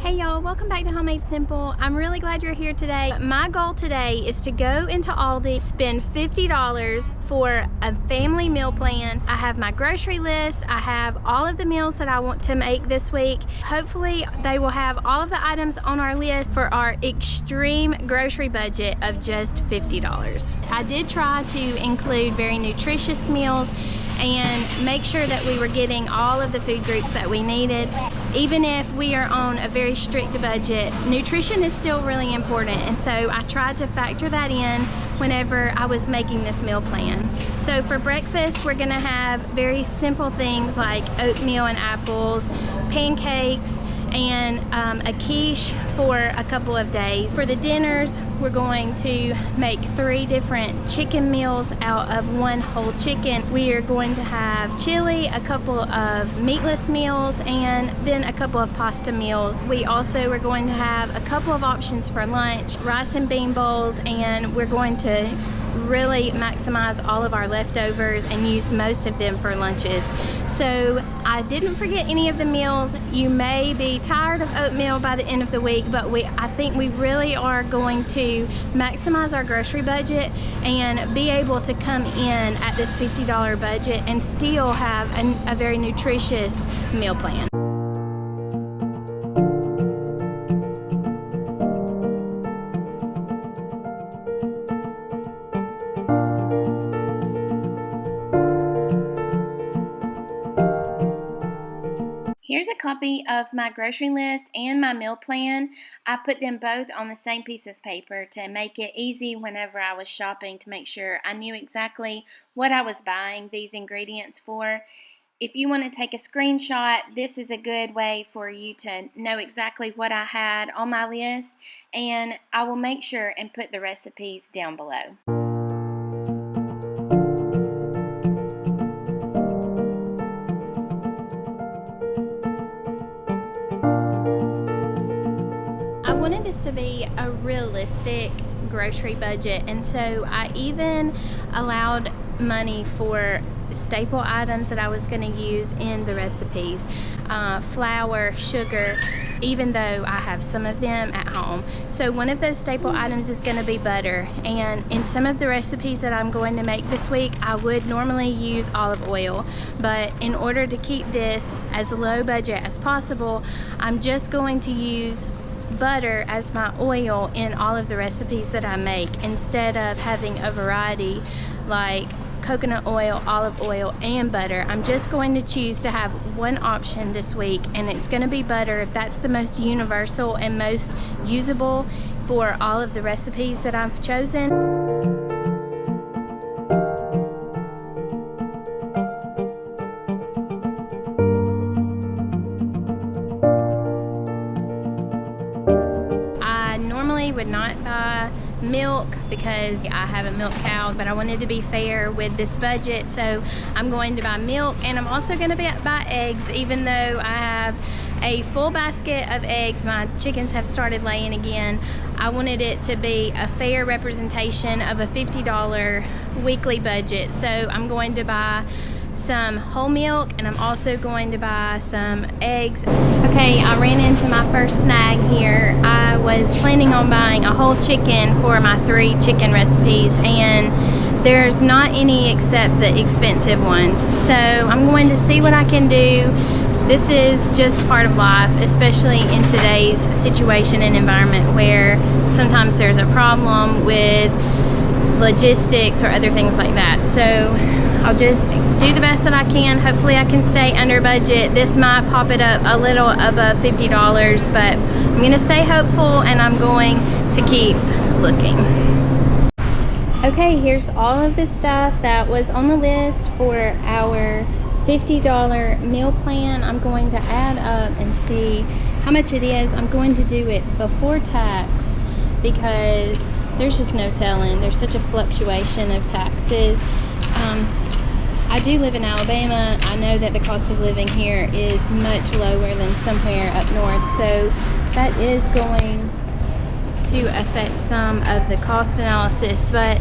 Hey y'all, welcome back to Homemade Simple. I'm really glad you're here today. My goal today is to go into Aldi, spend $50 for a family meal plan. I have my grocery list. I have all of the meals that I want to make this week. Hopefully they will have all of the items on our list for our extreme grocery budget of just $50. I did try to include very nutritious meals and make sure that we were getting all of the food groups that we needed. Even if we are on a very strict budget, nutrition is still really important, and so I tried to factor that in whenever I was making this meal plan. So for breakfast, we're gonna have very simple things like oatmeal and apples, pancakes, and a quiche for a couple of days. For the dinners, we're going to make 3 different chicken meals out of 1 whole chicken. We are going to have chili, a couple of meatless meals, and then a couple of pasta meals. We also are going to have a couple of options for lunch, rice and bean bowls, and we're going to really maximize all of our leftovers and use most of them for lunches. So I didn't forget any of the meals. You may be tired of oatmeal by the end of the week, but I think we really are going to maximize our grocery budget and be able to come in at this $50 budget and still have a very nutritious meal plan. Here's a copy of my grocery list and my meal plan. I put them both on the same piece of paper to make it easy whenever I was shopping, to make sure I knew exactly what I was buying these ingredients for. If you want to take a screenshot, this is a good way for you to know exactly what I had on my list, and I will make sure and put the recipes down below. I wanted this to be a realistic grocery budget, and so I even allowed money for staple items that I was going to use in the recipes. Flour, sugar, even though I have some of them at home. So one of those staple items is going to be butter, and in some of the recipes that I'm going to make this week, I would normally use olive oil, but in order to keep this as low budget as possible, I'm just going to use butter as my oil in all of the recipes that I make, instead of having a variety like coconut oil, olive oil, and butter. I'm just going to choose to have one option this week, and it's going to be butter. That's the most universal and most usable for all of the recipes that I've chosen. Would not buy milk because I have a milk cow, but I wanted to be fair with this budget, so I'm going to buy milk, and I'm also going to buy eggs. Even though I have a full basket of eggs, my chickens have started laying again. I wanted it to be a fair representation of a $50 weekly budget, so I'm going to buy some whole milk, and I'm also going to buy some eggs. Okay, I ran into my first snag here. I was planning on buying a whole chicken for my 3 chicken recipes, and there's not any except the expensive ones. So I'm going to see what I can do. This is just part of life, especially in today's situation and environment where sometimes there's a problem with logistics or other things like that. So I'll just do the best that I can. Hopefully I can stay under budget. This might pop it up a little above $50, but I'm gonna stay hopeful, and I'm going to keep looking. Okay, here's all of the stuff that was on the list for our $50 meal plan. I'm going to add up and see how much it is. I'm going to do it before tax because there's just no telling. There's such a fluctuation of taxes. I do live in Alabama. I know that the cost of living here is much lower than somewhere up north, so that is going to affect some of the cost analysis, but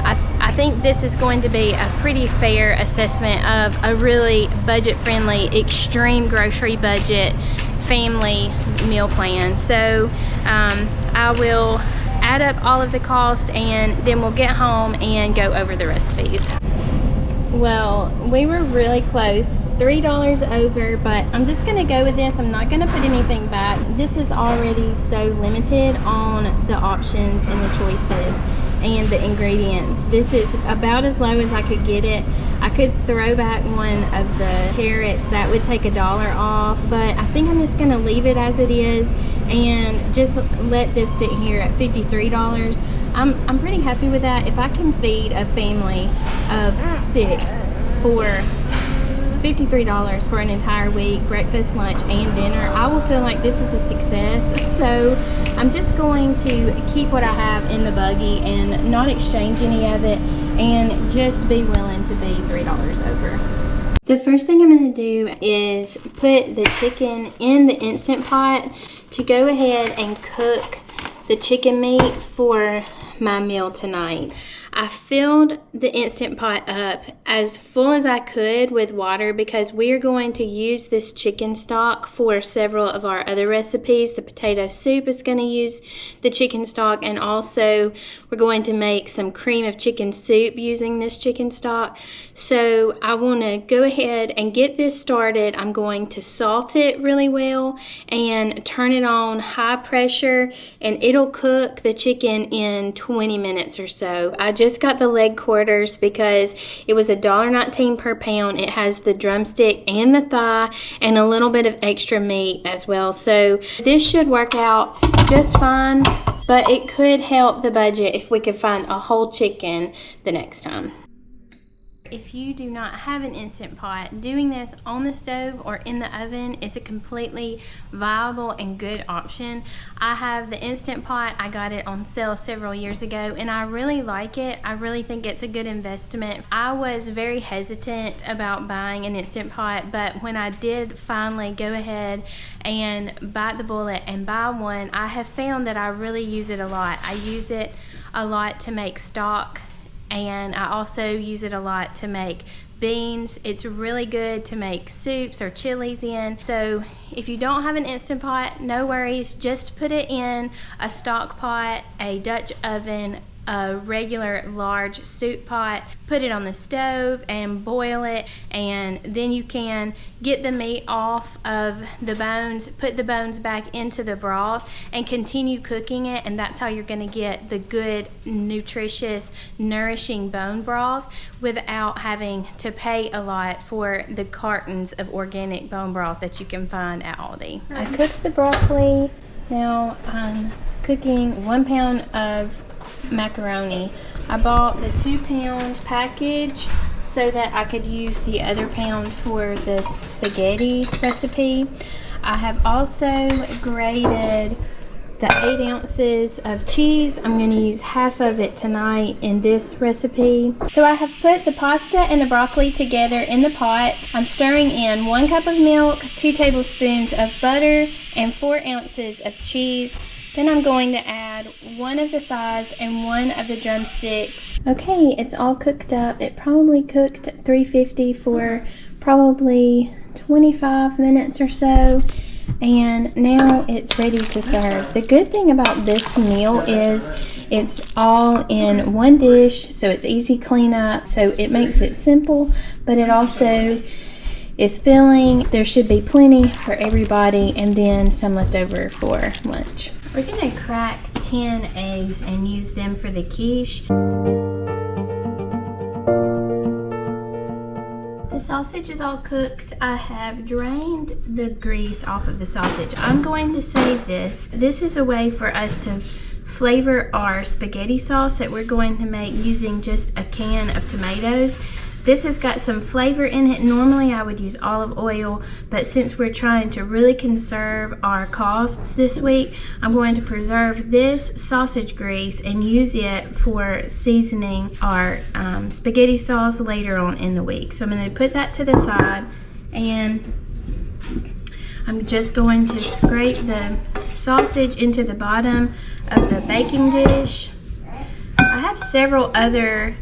I think this is going to be a pretty fair assessment of a really budget-friendly, extreme grocery budget family meal plan. So I will add up all of the costs and then we'll get home and go over the recipes. Well, we were really close, $3 over, but I'm just gonna go with this. I'm not gonna put anything back. This is already so limited on the options and the choices and the ingredients. This is about as low as I could get it. I could throw back one of the carrots, that would take $1 off, but I think I'm just gonna leave it as it is and just let this sit here at $53. I'm pretty happy with that. If I can feed a family of 6 for $53 for an entire week, breakfast, lunch, and dinner, I will feel like this is a success. So I'm just going to keep what I have in the buggy and not exchange any of it and just be willing to be $3 over. The first thing I'm going to do is put the chicken in the Instant Pot to go ahead and cook the chicken meat for my meal tonight. I filled the Instant Pot up as full as I could with water because we're going to use this chicken stock for several of our other recipes. The potato soup is going to use the chicken stock, and also we're going to make some cream of chicken soup using this chicken stock. So I want to go ahead and get this started. I'm going to salt it really well and turn it on high pressure, and it'll cook the chicken in 20 minutes or so. I just got the leg quarters because it was $1.19 per pound. It has the drumstick and the thigh and a little bit of extra meat as well. So this should work out just fine, but it could help the budget if we could find a whole chicken the next time. If you do not have an Instant Pot, doing this on the stove or in the oven is a completely viable and good option. I have the Instant Pot. I got it on sale several years ago and I really like it. I really think it's a good investment. I was very hesitant about buying an Instant Pot, but when I did finally go ahead and bite the bullet and buy one, I have found that I really use it a lot. I use it a lot to make stock, and I also use it a lot to make beans. It's really good to make soups or chilies in. So if you don't have an Instant Pot, no worries. Just put it in a stock pot, a Dutch oven, a regular large soup pot, put it on the stove and boil it, and then you can get the meat off of the bones, put the bones back into the broth and continue cooking it, and that's how you're going to get the good, nutritious, nourishing bone broth without having to pay a lot for the cartons of organic bone broth that you can find at Aldi. I cooked the broccoli. Now I'm cooking 1 pound of macaroni. I bought the 2-pound package so that I could use the other pound for the spaghetti recipe. I have also grated the 8 ounces of cheese. I'm going to use half of it tonight in this recipe. So I have put the pasta and the broccoli together in the pot. I'm stirring in 1 cup of milk, 2 tablespoons of butter, and 4 ounces of cheese. Then I'm going to add 1 of the thighs and 1 of the drumsticks. Okay, it's all cooked up. It probably cooked at 350 for probably 25 minutes or so. And now it's ready to serve. The good thing about this meal is it's all in one dish, so it's easy cleanup. So it makes it simple, but it also is filling. There should be plenty for everybody, and then some left over for lunch. We're gonna crack 10 eggs and use them for the quiche. The sausage is all cooked. I have drained the grease off of the sausage. I'm going to save this. This is a way for us to flavor our spaghetti sauce that we're going to make using just a can of tomatoes. This has got some flavor in it. Normally I would use olive oil, but since we're trying to really conserve our costs this week, I'm going to preserve this sausage grease and use it for seasoning our spaghetti sauce later on in the week. So I'm going to put that to the side, and I'm just going to scrape the sausage into the bottom of the baking dish. I have several other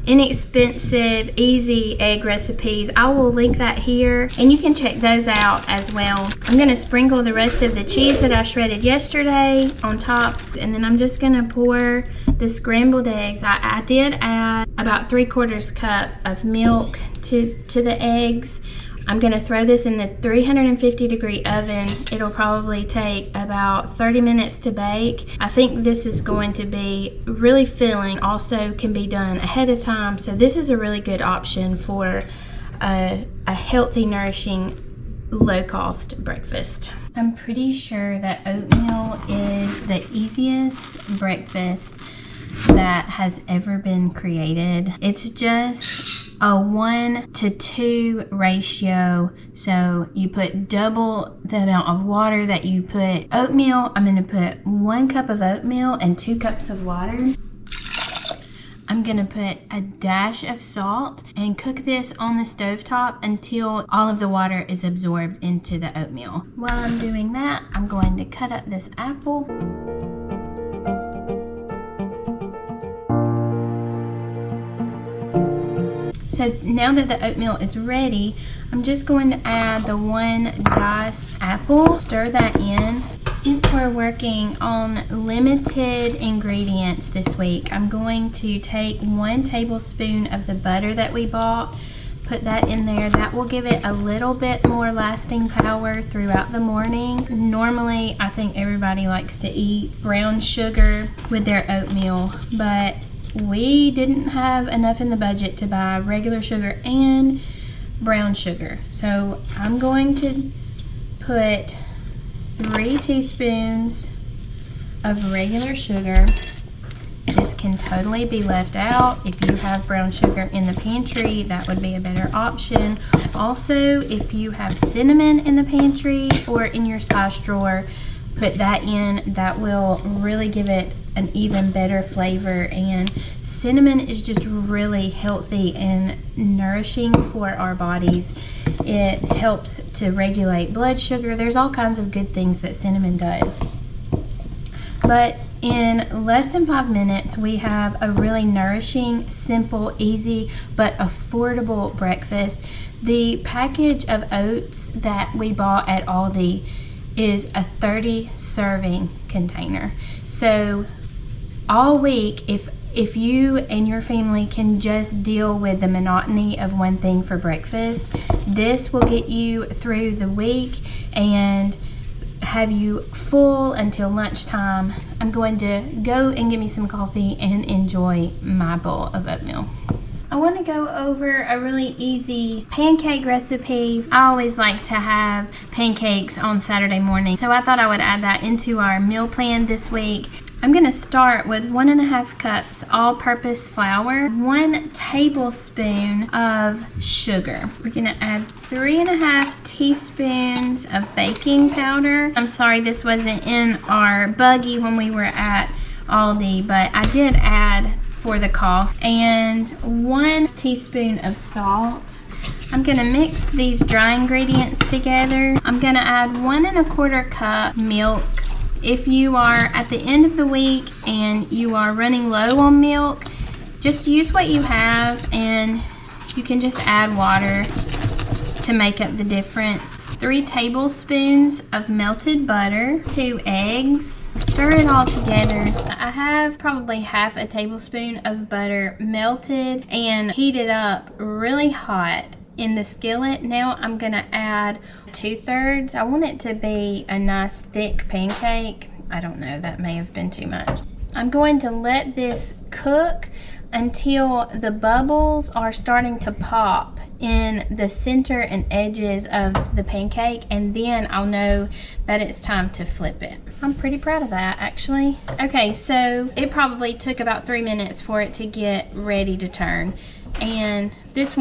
inexpensive, easy egg recipes. I will link that here, and you can check those out as well. I'm gonna sprinkle the rest of the cheese that I shredded yesterday on top, and then I'm just gonna pour the scrambled eggs. I did add about 3/4 cup of milk to the eggs. I'm gonna throw this in the 350-degree oven. It'll probably take about 30 minutes to bake. I think this is going to be really filling. Also can be done ahead of time. So this is a really good option for a healthy, nourishing, low-cost breakfast. I'm pretty sure that oatmeal is the easiest breakfast that has ever been created. It's just a 1-to-2 ratio, so you put double the amount of water that you put oatmeal. I'm going to put 1 cup of oatmeal and 2 cups of water. I'm going to put a dash of salt and cook this on the stovetop until all of the water is absorbed into the oatmeal. While I'm doing that, I'm going to cut up this apple. So now that the oatmeal is ready, I'm just going to add the 1 diced apple, stir that in. Since we're working on limited ingredients this week, I'm going to take 1 tablespoon of the butter that we bought, put that in there. That will give it a little bit more lasting power throughout the morning. Normally, I think everybody likes to eat brown sugar with their oatmeal, but we didn't have enough in the budget to buy regular sugar and brown sugar. So I'm going to put 3 teaspoons of regular sugar. This can totally be left out. If you have brown sugar in the pantry, that would be a better option. Also, if you have cinnamon in the pantry or in your spice drawer, put that in. That will really give it an even better flavor, and cinnamon is just really healthy and nourishing for our bodies. It helps to regulate blood sugar. There's all kinds of good things that cinnamon does. But in less than 5 minutes, we have a really nourishing, simple, easy, but affordable breakfast. The package of oats that we bought at Aldi is a 30 serving container. So all week, if you and your family can just deal with the monotony of one thing for breakfast, this will get you through the week and have you full until lunchtime. I'm going to go and get me some coffee and enjoy my bowl of oatmeal. I want to go over a really easy pancake recipe. I always like to have pancakes on Saturday morning, so I thought I would add that into our meal plan this week. I'm going to start with 1.5 cups all-purpose flour, 1 tablespoon of sugar. We're going to add 3.5 teaspoons of baking powder. I'm sorry this wasn't in our buggy when we were at Aldi, but I did add for the cost, and 1 teaspoon of salt. I'm gonna mix these dry ingredients together. I'm gonna add 1.25 cup milk. If you are at the end of the week and you are running low on milk, just use what you have, and you can just add water to make up the difference. 3 tablespoons of melted butter, 2 eggs. Stir it all together. I have probably half a tablespoon of butter melted and heated up really hot in the skillet. Now I'm gonna add 2/3. I want it to be a nice thick pancake. I don't know, that may have been too much. I'm going to let this cook until the bubbles are starting to pop in the center and edges of the pancake, and then I'll know that it's time to flip it. I'm pretty proud of that, actually. Okay, so it probably took about 3 minutes for it to get ready to turn, and this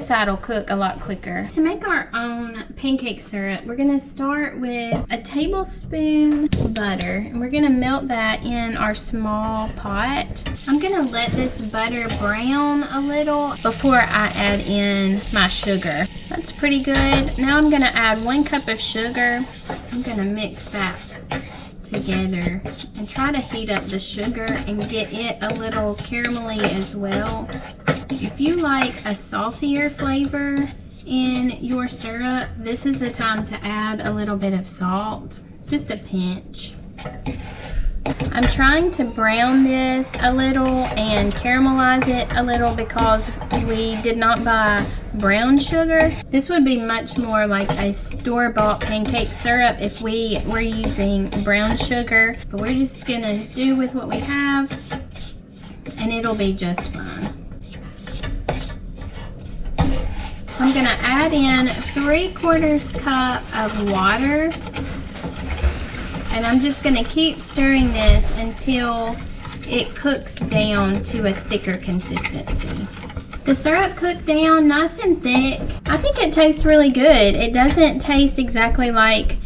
side will cook a lot quicker. To make our own pancake syrup, we're gonna start with a tablespoon butter, and we're gonna melt that in our small pot. I'm gonna let this butter brown a little before I add in my sugar. That's pretty good. Now I'm gonna add 1 cup of sugar. I'm gonna mix that together and try to heat up the sugar and get it a little caramelly as well. If you like a saltier flavor in your syrup, this is the time to add a little bit of salt, just a pinch. I'm trying to brown this a little and caramelize it a little because we did not buy brown sugar. This would be much more like a store-bought pancake syrup if we were using brown sugar, but we're just gonna do with what we have and it'll be just fine. So I'm gonna add in 3/4 cup of water. And I'm just gonna keep stirring this until it cooks down to a thicker consistency. The syrup cooked down nice and thick. I think it tastes really good. It doesn't taste exactly like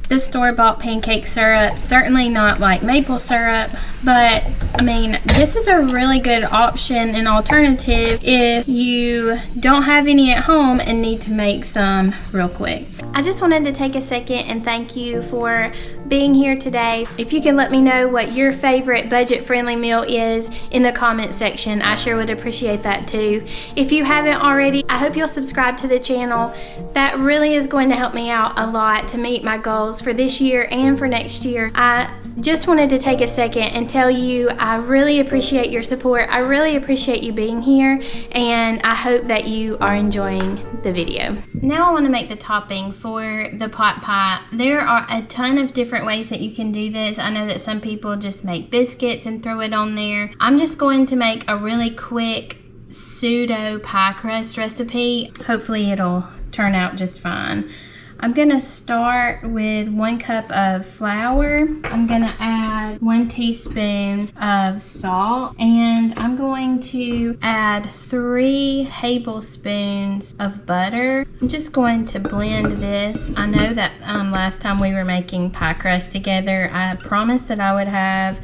the store-bought pancake syrup, certainly not like maple syrup, but I mean, this is a really good option and alternative if you don't have any at home and need to make some real quick. I just wanted to take a second and thank you for being here today. If you can let me know what your favorite budget-friendly meal is in the comment section, I sure would appreciate that too. If you haven't already, I hope you'll subscribe to the channel. That really is going to help me out a lot to meet my goals for this year and for next year. I just wanted to take a second and tell you I really appreciate your support. I really appreciate you being here, and I hope that you are enjoying the video. Now I want to make the topping for the pot pie. There are a ton of different ways that you can do this. I know that some people just make biscuits and throw it on there. I'm just going to make a really quick pseudo pie crust recipe. Hopefully it'll turn out just fine. I'm gonna start with 1 cup of flour. I'm gonna add 1 teaspoon of salt, and I'm going to add 3 tablespoons of butter. I'm just going to blend this. I know that last time we were making pie crust together, I promised that I would have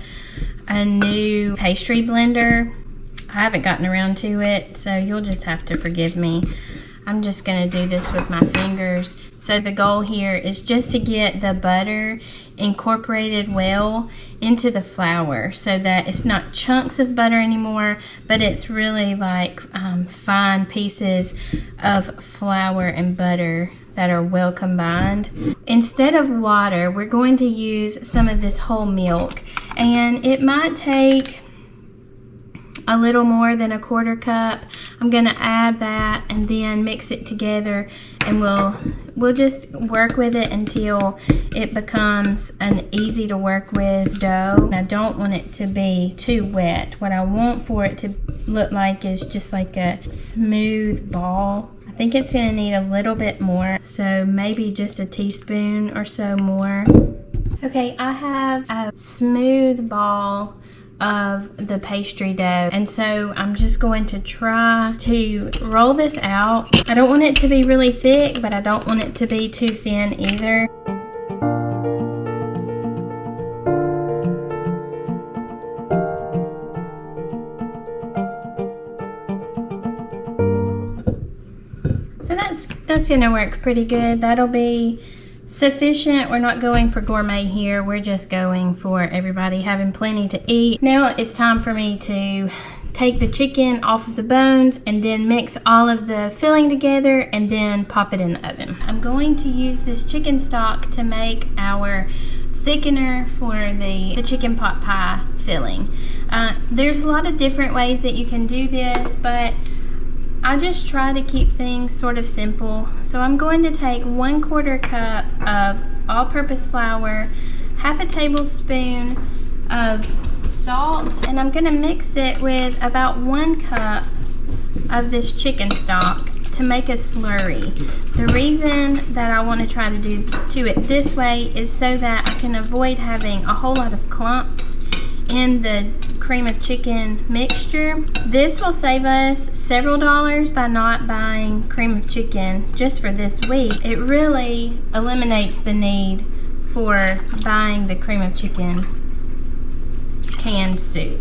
a new pastry blender. I haven't gotten around to it, so you'll just have to forgive me. I'm just gonna do this with my fingers. So the goal here is just to get the butter incorporated well into the flour so that it's not chunks of butter anymore, but it's really like fine pieces of flour and butter that are well combined. Instead of water, we're going to use some of this whole milk, and it might take a little more than 1/4 cup. I'm gonna add that and then mix it together, and we'll just work with it until it becomes an easy to work with dough. And I don't want it to be too wet. What I want for it to look like is just like a smooth ball. I think it's gonna need a little bit more, so maybe just a teaspoon or so more. Okay, I have a smooth ball of the pastry dough, and so I'm just going to try to roll this out. I don't want it to be really thick, but I don't want it to be too thin either. So that's gonna work pretty good. That'll be sufficient. We're not going for gourmet here. We're just going for everybody having plenty to eat. Now it's time for me to take the chicken off of the bones and then mix all of the filling together and then pop it in the oven. I'm going to use this chicken stock to make our thickener for the chicken pot pie filling. There's a lot of different ways that you can do this, but I just try to keep things sort of simple. So I'm going to take 1/4 cup of all-purpose flour, 1/2 tablespoon of salt, and I'm gonna mix it with about 1 cup of this chicken stock to make a slurry. The reason that I want to try to do it this way is so that I can avoid having a whole lot of clumps in the cream of chicken mixture. This will save us several dollars by not buying cream of chicken just for this week. It really eliminates the need for buying the cream of chicken canned soup.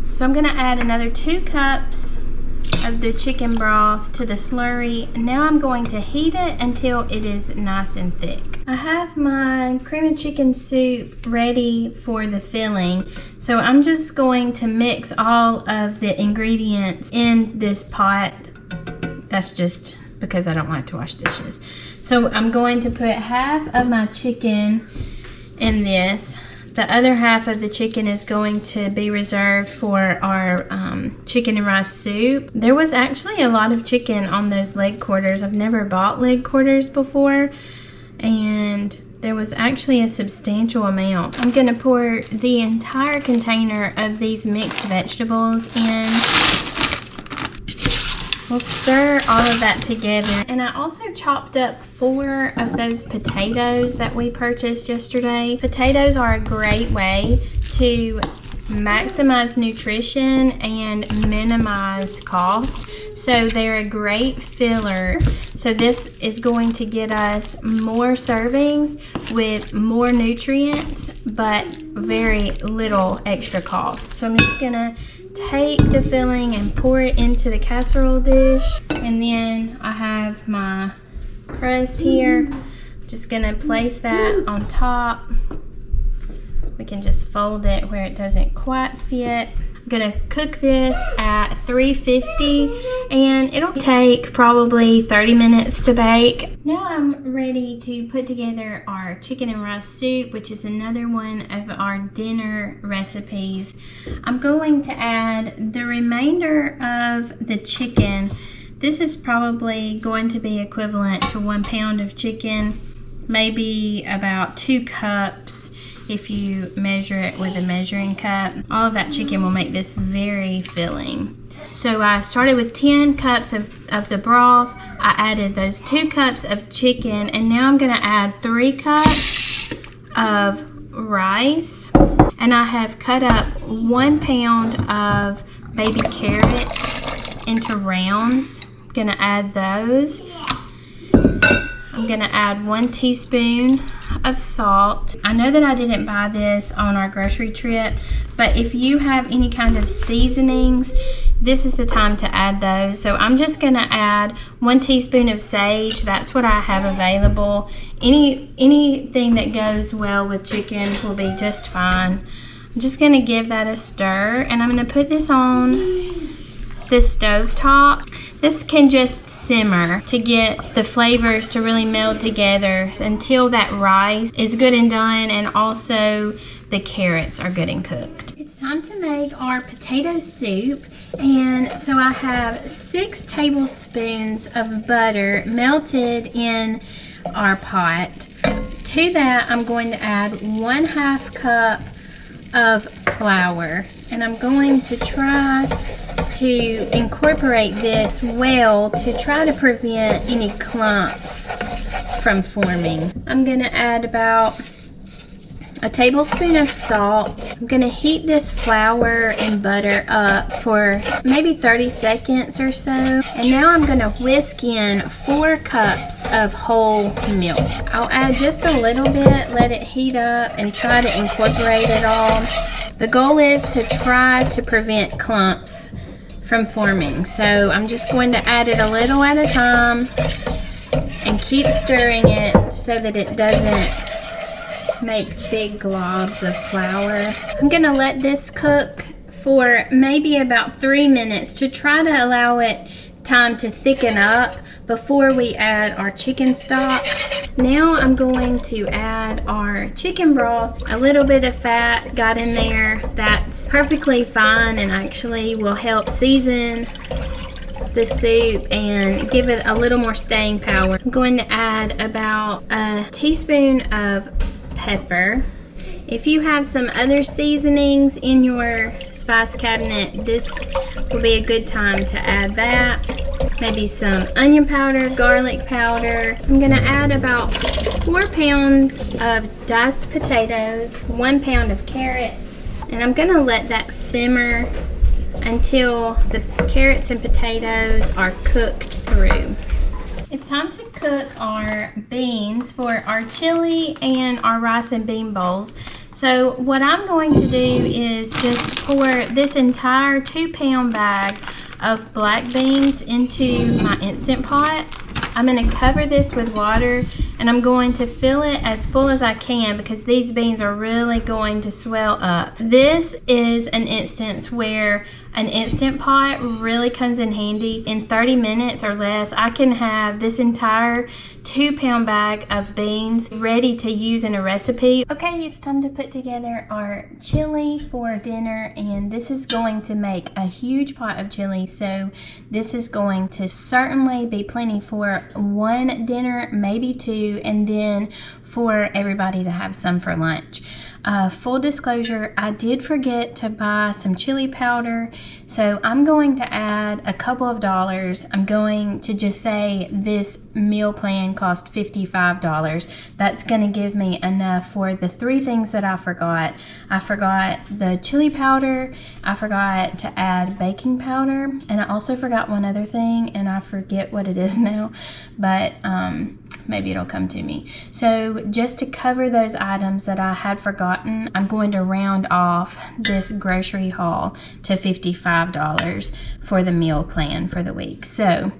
So I'm gonna add another 2 cups of the chicken broth to the slurry. Now I'm going to heat it until it is nice and thick. I have my cream of chicken soup ready for the filling. So I'm just going to mix all of the ingredients in this pot. That's just because I don't like to wash dishes. So I'm going to put half of my chicken in this. The other half of the chicken is going to be reserved for our chicken and rice soup. There was actually a lot of chicken on those leg quarters. I've never bought leg quarters before, and there was actually a substantial amount. I'm gonna pour the entire container of these mixed vegetables in. We'll stir all of that together. And I also chopped up 4 of those potatoes that we purchased yesterday. Potatoes are a great way to maximize nutrition and minimize cost. So they're a great filler. So this is going to get us more servings with more nutrients, but very little extra cost. So I'm just gonna take the filling and pour it into the casserole dish, and then I have my crust here. Just gonna place that on top. We can just fold it where it doesn't quite fit. I'm gonna cook this at 350, and it'll take probably 30 minutes to bake. Now I'm ready to put together our chicken and rice soup, which is another one of our dinner recipes. I'm going to add the remainder of the chicken. This is probably going to be equivalent to 1 pound of chicken, maybe about 2 cups if you measure it with a measuring cup. All of that chicken will make this very filling. So I started with 10 cups of the broth. I added those 2 cups of chicken, and now I'm gonna add 3 cups of rice. And I have cut up 1 pound of baby carrots into rounds. I'm gonna add those. I'm gonna add 1 teaspoon of salt. I know that I didn't buy this on our grocery trip, but if you have any kind of seasonings, this is the time to add those. So I'm just gonna add 1 teaspoon of sage. That's what I have available. Anything that goes well with chicken will be just fine. I'm just gonna give that a stir, and I'm gonna put this on the stove top. This can just simmer to get the flavors to really meld together until that rice is good and done, and also the carrots are good and cooked. It's time to make our potato soup, and so I have 6 tablespoons of butter melted in our pot. To that, I'm going to add 1/2 cup of flour, and I'm going to try to incorporate this well to try to prevent any clumps from forming. I'm gonna add about a tablespoon of salt. I'm gonna heat this flour and butter up for maybe 30 seconds or so. And now I'm gonna whisk in 4 cups of whole milk. I'll add just a little bit, let it heat up, and try to incorporate it all. The goal is to try to prevent clumps from forming. So I'm just going to add it a little at a time and keep stirring it so that it doesn't make big globs of flour. I'm gonna let this cook for maybe about 3 minutes to try to allow it time to thicken up before we add our chicken stock. Now I'm going to add our chicken broth. A little bit of fat got in there. That's perfectly fine and actually will help season the soup and give it a little more staying power. I'm going to add about a teaspoon of pepper. If you have some other seasonings in your spice cabinet, this will be a good time to add that. Maybe some onion powder, garlic powder. I'm gonna add about 4 pounds of diced potatoes, 1 pound of carrots, and I'm gonna let that simmer until the carrots and potatoes are cooked through. It's time to cook our beans for our chili and our rice and bean bowls. So what I'm going to do is just pour this entire 2-pound bag of black beans into my Instant Pot. I'm going to cover this with water and I'm going to fill it as full as I can because these beans are really going to swell up. This is an instance where an Instant Pot really comes in handy. In 30 minutes or less, I can have this entire 2-pound bag of beans ready to use in a recipe. Okay, it's time to put together our chili for dinner, and this is going to make a huge pot of chili, so this is going to certainly be plenty for one dinner, maybe two, and then for everybody to have some for lunch. Full disclosure, I did forget to buy some chili powder, so I'm going to add a couple of dollars. I'm going to just say this meal plan cost $55. That's going to give me enough for the 3 things that I forgot. I forgot the chili powder, I forgot to add baking powder, and I also forgot one other thing, and I forget what it is now, but maybe it'll come to me. So just to cover those items that I had forgotten, I'm going to round off this grocery haul to $55 for the meal plan for the week. So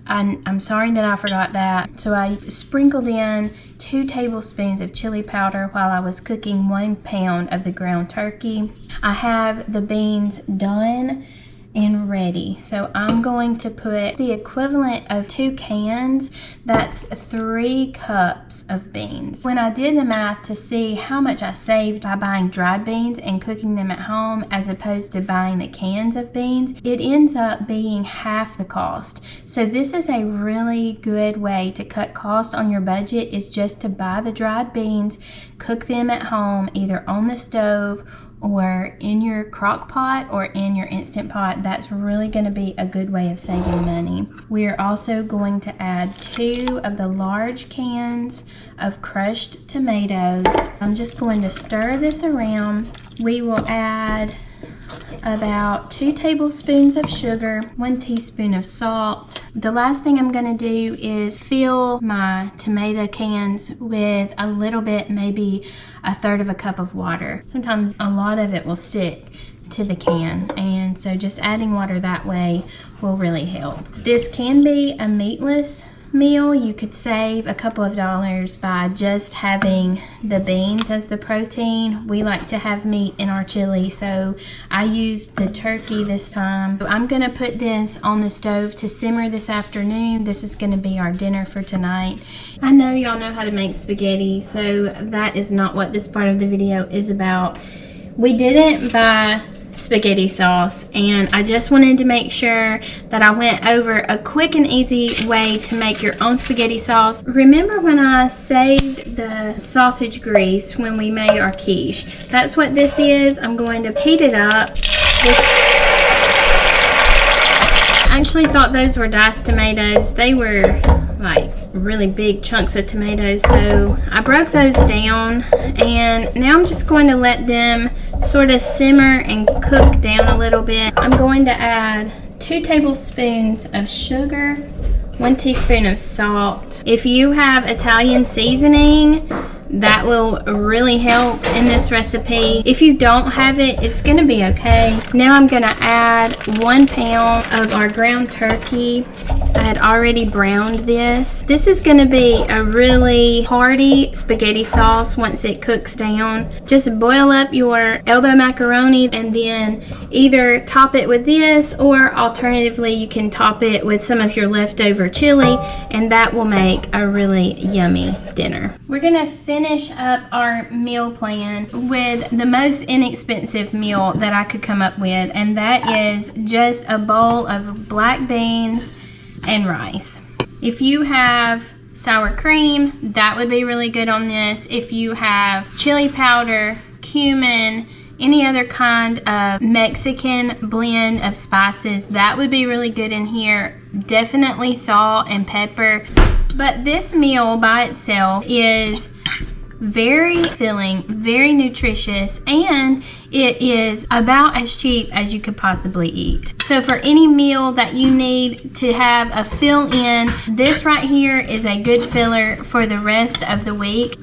I'm sorry that I forgot that. So I sprinkled in 2 tablespoons of chili powder while I was cooking 1 pound of the ground turkey. I have the beans done and ready, so I'm going to put the equivalent of 2 cans. That's 3 cups of beans. When I did the math to see how much I saved by buying dried beans and cooking them at home as opposed to buying the cans of beans, it ends up being half the cost. So this is a really good way to cut cost on your budget, is just to buy the dried beans, cook them at home either on the stove or in your crock pot or in your Instant Pot. That's really going to be a good way of saving money. We are also going to add 2 of the large cans of crushed tomatoes. I'm just going to stir this around. We will add about 2 tablespoons of sugar, 1 teaspoon of salt. The last thing I'm going to do is fill my tomato cans with a little bit, maybe 1/3 cup of water. Sometimes a lot of it will stick to the can, and so just adding water that way will really help. This can be a meatless meal. You could save a couple of dollars by just having the beans as the protein. We like to have meat in our chili, so I used the turkey this time. So I'm gonna put this on the stove to simmer this afternoon. This is gonna be our dinner for tonight. I know y'all know how to make spaghetti, so that is not what this part of the video is about. We didn't buy spaghetti sauce, and I just wanted to make sure that I went over a quick and easy way to make your own spaghetti sauce. Remember when I saved the sausage grease when we made our quiche? That's what this is. I'm going to heat it up. I actually thought those were diced tomatoes. They were like really big chunks of tomatoes, so I broke those down, and now I'm just going to let them sort of simmer and cook down a little bit. I'm going to add 2 tablespoons of sugar, 1 teaspoon of salt. If you have Italian seasoning, that will really help in this recipe. If you don't have it, it's gonna be okay. Now I'm gonna add 1 pound of our ground turkey. I had already browned this. This is gonna be a really hearty spaghetti sauce once it cooks down. Just boil up your elbow macaroni and then either top it with this, or alternatively you can top it with some of your leftover chili, and that will make a really yummy dinner. We're gonna finish up our meal plan with the most inexpensive meal that I could come up with, and that is just a bowl of black beans and rice. If you have sour cream, that would be really good on this. If you have chili powder, cumin, any other kind of Mexican blend of spices, that would be really good in here. Definitely salt and pepper. But this meal by itself is very filling, very nutritious, and it is about as cheap as you could possibly eat. So for any meal that you need to have a fill in, this right here is a good filler for the rest of the week.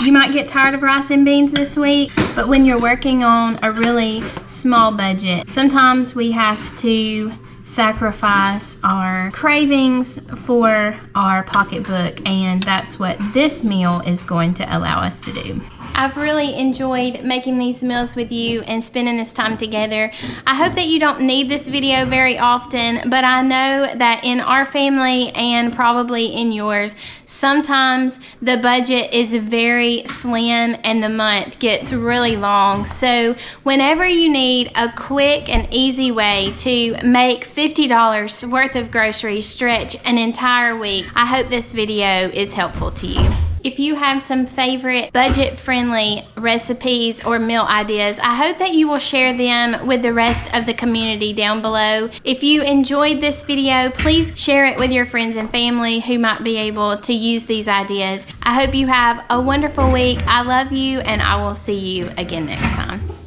You might get tired of rice and beans this week, but when you're working on a really small budget, sometimes we have to sacrifice our cravings for our pocketbook, and that's what this meal is going to allow us to do. I've really enjoyed making these meals with you and spending this time together. I hope that you don't need this video very often, but I know that in our family and probably in yours, sometimes the budget is very slim and the month gets really long. So whenever you need a quick and easy way to make $50 worth of groceries stretch an entire week, I hope this video is helpful to you. If you have some favorite budget-friendly recipes or meal ideas, I hope that you will share them with the rest of the community down below. If you enjoyed this video, please share it with your friends and family who might be able to use these ideas. I hope you have a wonderful week. I love you, and I will see you again next time.